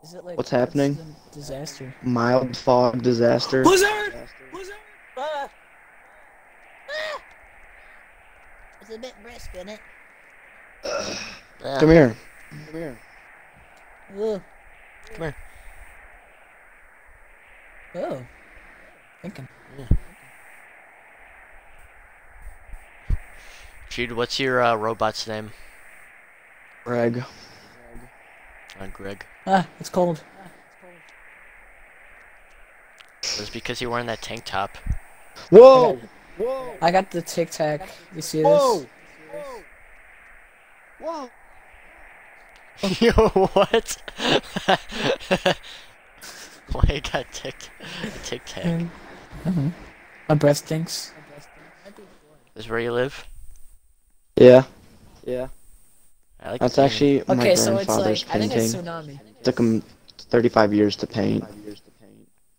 Is it like What's happening? the disaster? Mild fog disaster. Blizzard! Blizzard! Ah! Ah! It's a bit brisk, isn't it? Come here. Come here. Ugh. Come here. Oh. Thinking. Yeah. Jude, what's your robot's name? Greg. Greg. Ah, it's cold. It was because you're wearing that tank top. Whoa! Whoa! I got the Tic Tac. You see this? Whoa! Whoa! Yo, what? Why you got tic tac? Mm-hmm. My breath stinks. This is where you live? Yeah. Yeah. I like That's the actually my Okay, so it's grandfather's like I think it's painting. tsunami. Took him 35 years to paint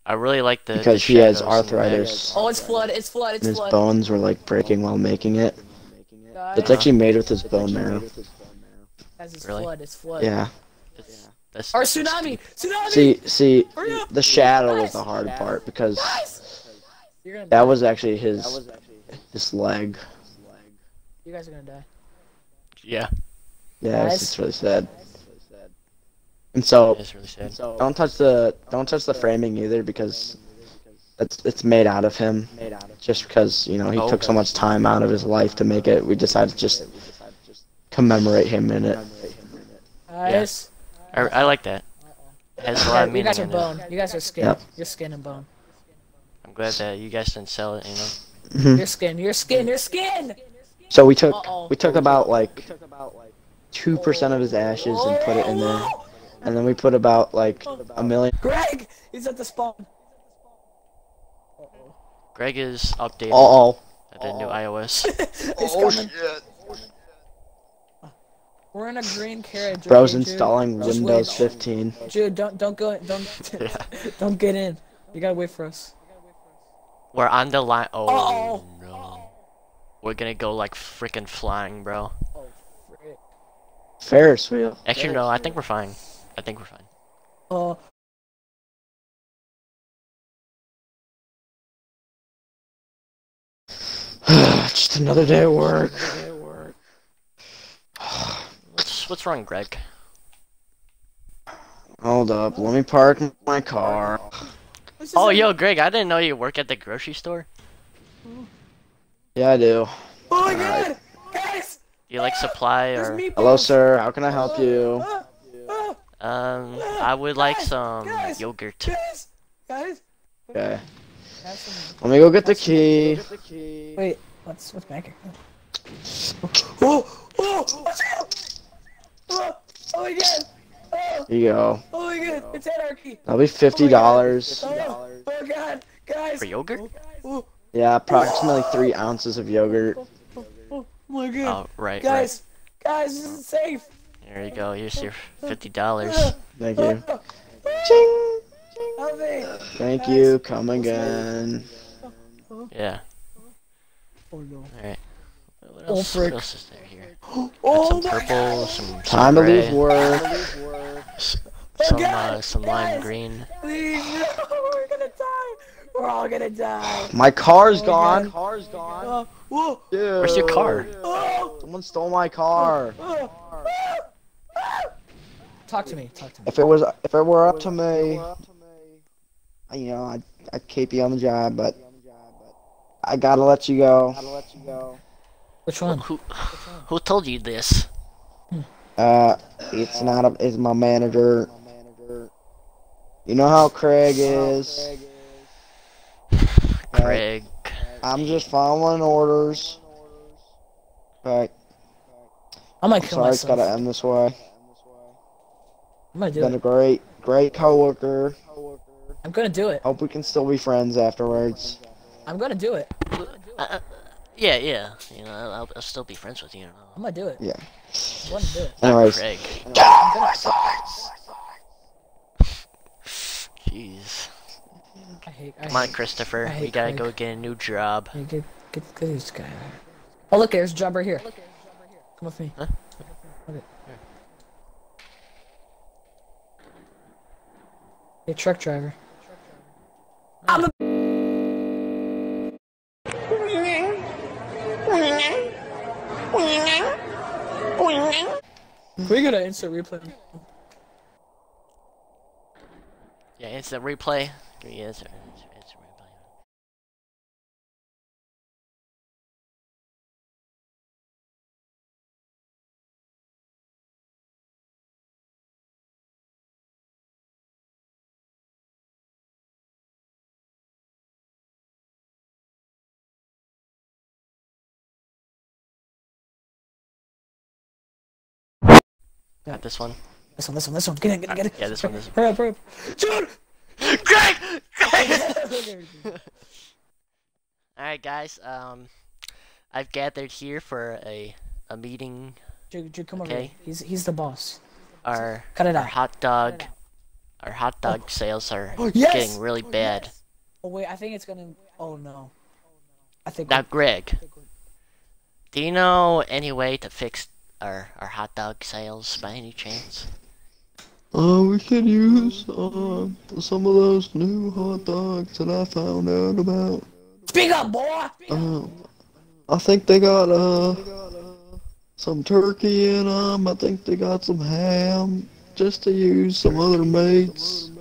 I really like the because he has shadows in the back. arthritis. Oh, it's flood! It's flood! And It's his flood! bones were like breaking while making it. Guys, It's actually made with his bone marrow. guys, it's Really? flood! It's flood! Yeah. That's Or tsunami! Tsunami! See, Hurry up! the shadow was Guys! the hard part because Guys! You're gonna that die. was actually his leg. You guys are gonna die. yeah. Yeah, Guys? it's really sad. And so It's really sad. don't touch the framing either because it's made out of him. Just because he took so much time out of his life to make it, we decided to just commemorate him in it. Guys, I like that. It has a lot of you meaning guys are in it. bone. You guys are skin. Yep. You're skin and bone. I'm glad that you guys didn't sell it, Mhm. You're skin. You're skin. You're skin. So we took Uh-oh. about like 2% of his ashes and put it in there, and then we put about like a million. Greg, he's at the spawn. Greg is updated Oh, at the new iOS. He's coming. We're in a green carriage. bro's okay, Jude? installing Just Windows wait. 15. Jude, don't go. Yeah. Don't get in. You gotta wait for us. We're on the line. Oh Uh-oh. no. We're gonna go like freaking flying, bro. Oh, frick. Ferris wheel. Actually, no. I think we're fine. I think we're fine. Oh. Just another day at work. What's wrong, Greg? Hold up, let me park my car. Oh, yo, Greg, I didn't know you work at the grocery store. Yeah, I do. Oh my God, guys! Do you like supply There's or? meatballs. Hello, sir. How can I help you? I would like some guys, yogurt. Guys. Okay. Have some- Let me go get the key. Wait, what's back here? Oh! Watch out! Oh my God! Oh! Here you go. Oh my God! It's anarchy! That'll be $50. Oh God, guys! For yogurt? Oh Yeah, approximately 3 ounces of yogurt. my God! Oh, right, Guys, this isn't safe. right. There you go. Here's your $50. Thank you. Ching! Help me! Thank you. Come again. Yeah. Oh no! All right. What Oh, else? frick. What else is there here? Oh Some my purple, God! some Time to gray, leave work. some lime green. Please, no! We're gonna die! We're all gonna die! My car's gone. Whoa! Dude. Where's your car? Oh! Someone stole my car. Talk to me. If it were up to me, I'd keep you on the job, but I gotta let you go. Which one? Who told you this? It's my manager. You know how Craig is. Craig. I'm just following orders. Right. I might kill Sorry, it's myself. gotta end this way. I'm gonna do Been a it. great coworker. I'm gonna do it. Hope we can still be friends afterwards. I'm gonna do it. Yeah. You know, I'll still be friends with you. I'm gonna do it. Yeah. I'm gonna do it. Anyways. Craig. Get off my sides! Jeez. I Come on, hate Christopher. I hate We gotta Craig. go get a new job. Hey, get this guy out of here. Oh look, there's a job right here. Come with me. Huh? Okay. A truck driver. I'm a We got an instant replay. Yeah, instant replay. Give me instant replay. Got this one. This one. Get it. Yeah, this one. Hurry up. Dude! Greg! Alright, guys. I've gathered here for a meeting. Dude, come over Okay. here. He's the boss. Our Cut it out. hot dog sales are Yes! getting really bad. Oh wait, I think it's gonna. Oh no. I think. Now, Greg, do you know any way to fix our hot dog sales by any chance? We could use some of those new hot dogs that I found out about. Speak up, boy. I think they got some turkey in them. I think they got some ham, just to use some other mates.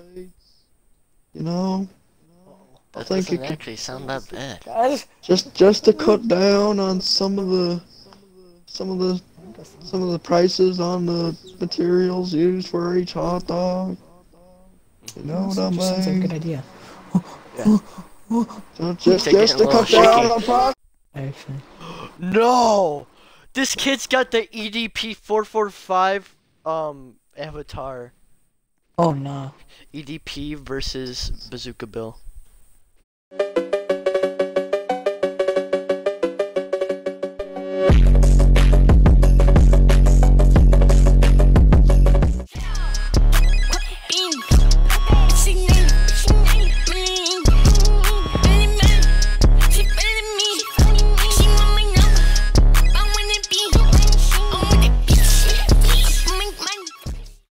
You know. That I think doesn't it could, actually sound that bad. Guys. just to cut down on some of the prices on the materials used for each hot dog. You know what I mean? Sounds like a good idea. Just to cut down on price. Actually. No! This kid's got the EDP 445 avatar. Oh no. EDP versus Bazooka Bill.